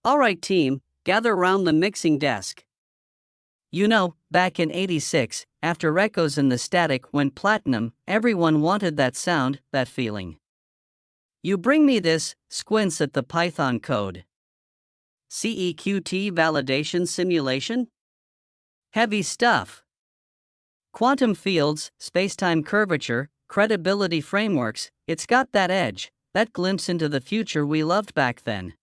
Alright team, gather round the mixing desk. You know, back in '86, after Echoes and the Static went platinum, everyone wanted that sound, that feeling. You bring me this, squints at the Python code. Ceqt validation simulation? Heavy stuff. Quantum fields, spacetime curvature, credibility frameworks, it's got that edge, that glimpse into the future we loved back then.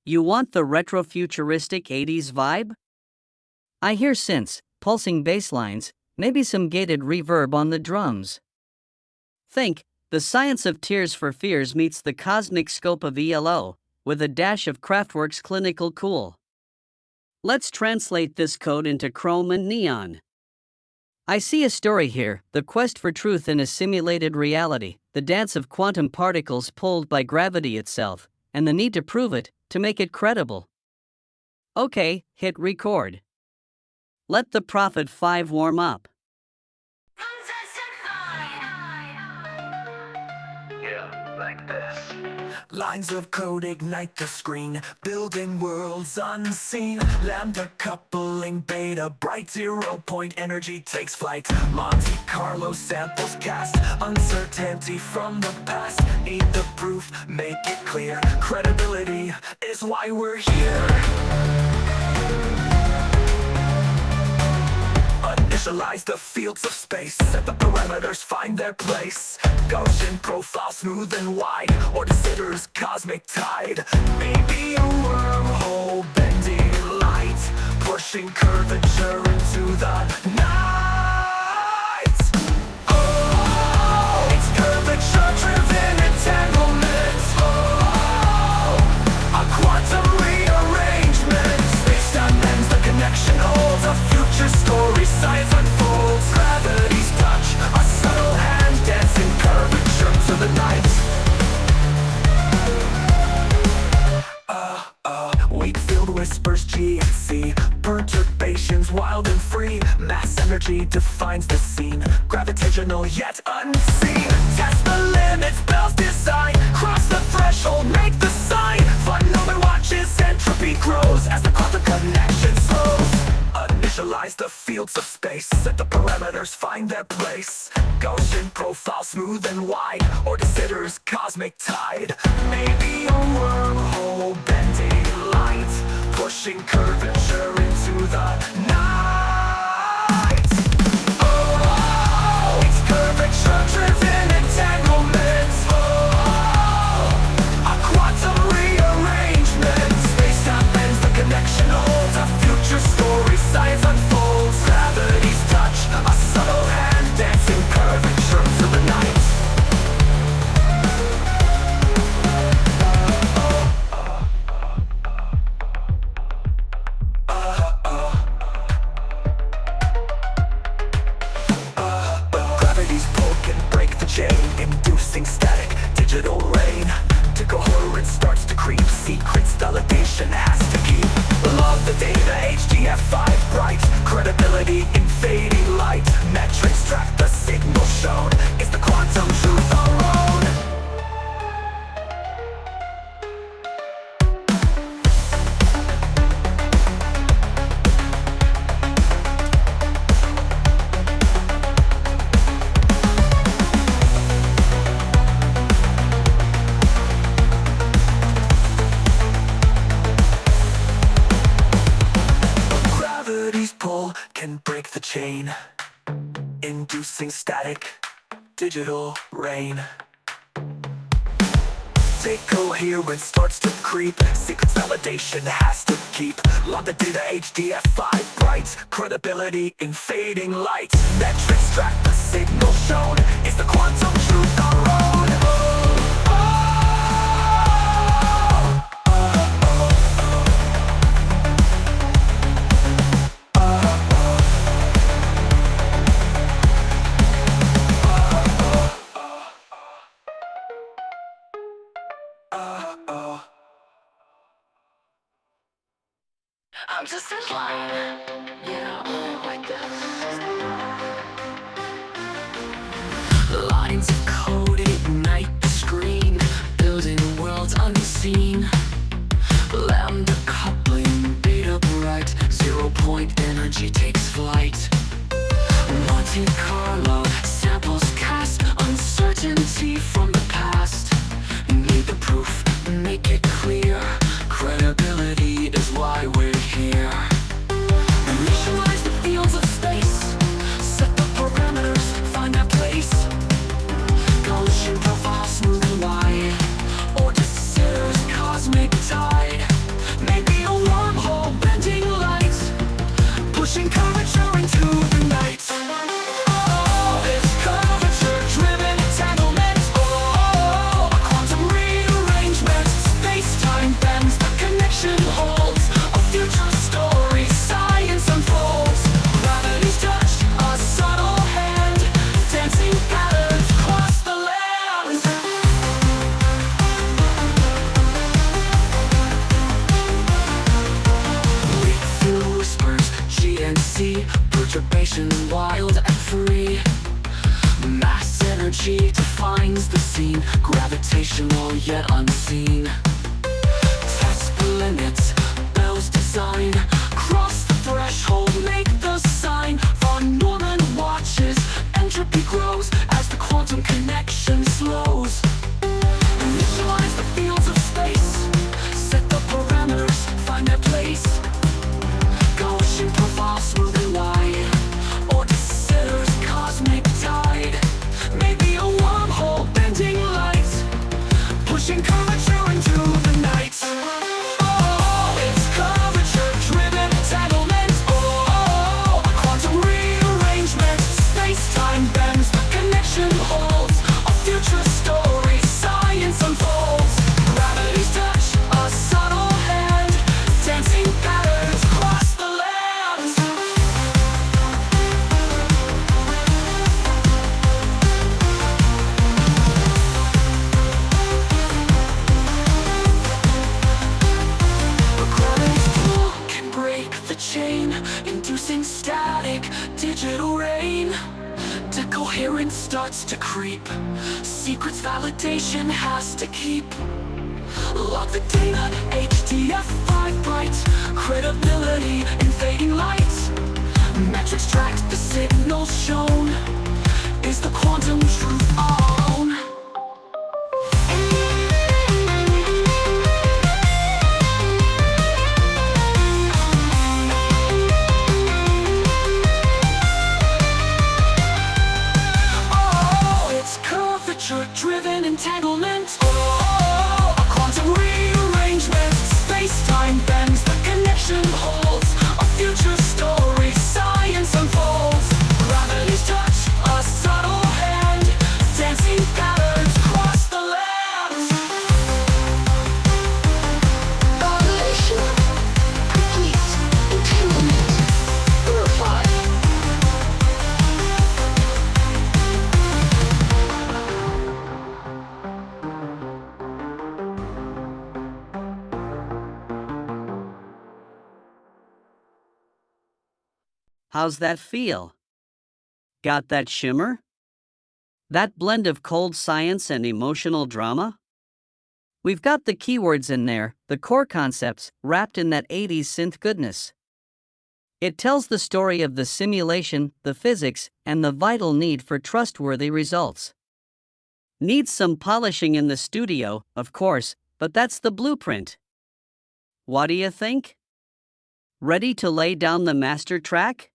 You want the retro-futuristic 80s vibe? I hear synths, pulsing bass lines, maybe some gated reverb on the drums. Think, the science of Tears for Fears meets the cosmic scope of ELO, with a dash of Kraftwerk's clinical cool. Let's translate this code into chrome and neon. I see a story here, the quest for truth in a simulated reality, the dance of quantum particles pulled by gravity itself, and the need to prove it, to make it credible. Okay, hit record. Let the Prophet 5 warm up. Yeah, like this. Lines of code ignite the screen, building worlds unseen. Lambda coupling beta, bright 0-point energy takes flight. Monte Carlo samples cast, uncertainty from the past. Need the proof, make it clear. Credibility is why we're here. Initialize the fields of space, set the parameters, find their place. Gaussian profile, smooth and wide, or de Sitter's cosmic tide. Maybe a wormhole, bending light, pushing curvature into the night. Oh, it's curvature-driven entanglement. Oh, a quantum rearrangement. Space-time ends, the connection holds a future story. Science unfolds, gravity's touch, a subtle hand dancing curvature to the night. Wheat-filled whispers, GNC, perturbations wild and free. Mass energy defines the scene, gravitational yet unseen. Test the limits, Bell's design, cross the threshold, make the sign. Fun moment watches, entropy grows as the quantum connection slows. Initialize the fields of space, set the parameters, find their place. Gaussian profile, smooth and wide, or de Sitter's cosmic tide. Maybe a wormhole, bending light, pushing curvature into the night. Oh, it's curvature-driven entanglement. Oh, a quantum rearrangement. Space-time bends, the connection holds a future story. Science unfolds, gravity's touch, a subtle hand dancing curvature to the night. Gravity's pull can break the chain, inducing static, digital rain. To coherence starts to creep, secrets validation has to keep. Love the data, HDF5 bright, credibility in fading light. Metrics track the signal shown, is the quantum truth our own? Gravity's pull can break the chain, inducing static, digital rain. Take coherence starts to creep, secrets validation has to keep. Log the data, HDF5 bright, credibility in fading light. Metrics track the signal shown, is the quantum truth our own? I'm just in line, like this. Lines of code ignite the screen, building worlds unseen. Lambda point energy takes flight. Monte Carlo samples cast uncertainty from the past. Need the proof, make it clear. Credibility is why we're here. Initialize the fields of space. Set the parameters, find their place. Gaussian profile, smooth and wide. Or de Sitters cosmic tide. Maybe a wormhole bending light, pushing curvature into the night. Oh, it's curvature-driven entanglement. Oh, a quantum rearrangement. Space-time bends, the connection holds. A future story, science unfolds. Gravity's touch, a subtle hand. Dancing patterns cross the land. Read through whispers, GNC. Perturbation wild and free. Mass energy defines the scene. Gravitational yet unseen. Test limits, Bell's design. Cross the threshold, make the sign. Von Neumann watches, entropy grows as the quantum connection slows. Initialize the fields of space. Set the parameters, find their place. Gaussian profile, smooth and wide. Or de Sitters cosmic tide. Maybe a wormhole bending light, pushing curvature into the night. Oh, it's curvature-driven entanglement. Oh, a quantum rearrangement. Space-time bends, the connection holds. A future story, science unfolds. Gravity's touch, a subtle hand. Dancing patterns cross the land. Gravity's pull can break the chain, inducing static, digital rain. Decoherence starts to creep. Secrets validation has to keep. Lock the data, HDF5 bright. Credibility in fading light. Metrics tracked, the signals shown. Is the quantum truth our own? Oh, it's curvature-driven entanglement. Oh, a quantum rearrangement. Space-time bends, the connection holds. A future story, science unfolds. Gravity's touch, a subtle hand. Dancing patterns cross the land. Correlation complete. Entanglement verified. How's that feel? Got that shimmer? That blend of cold science and emotional drama? We've got the keywords in there, the core concepts, wrapped in that 80s synth goodness. It tells the story of the simulation, the physics, and the vital need for trustworthy results. Needs some polishing in the studio, of course, but that's the blueprint. What do you think? Ready to lay down the master track?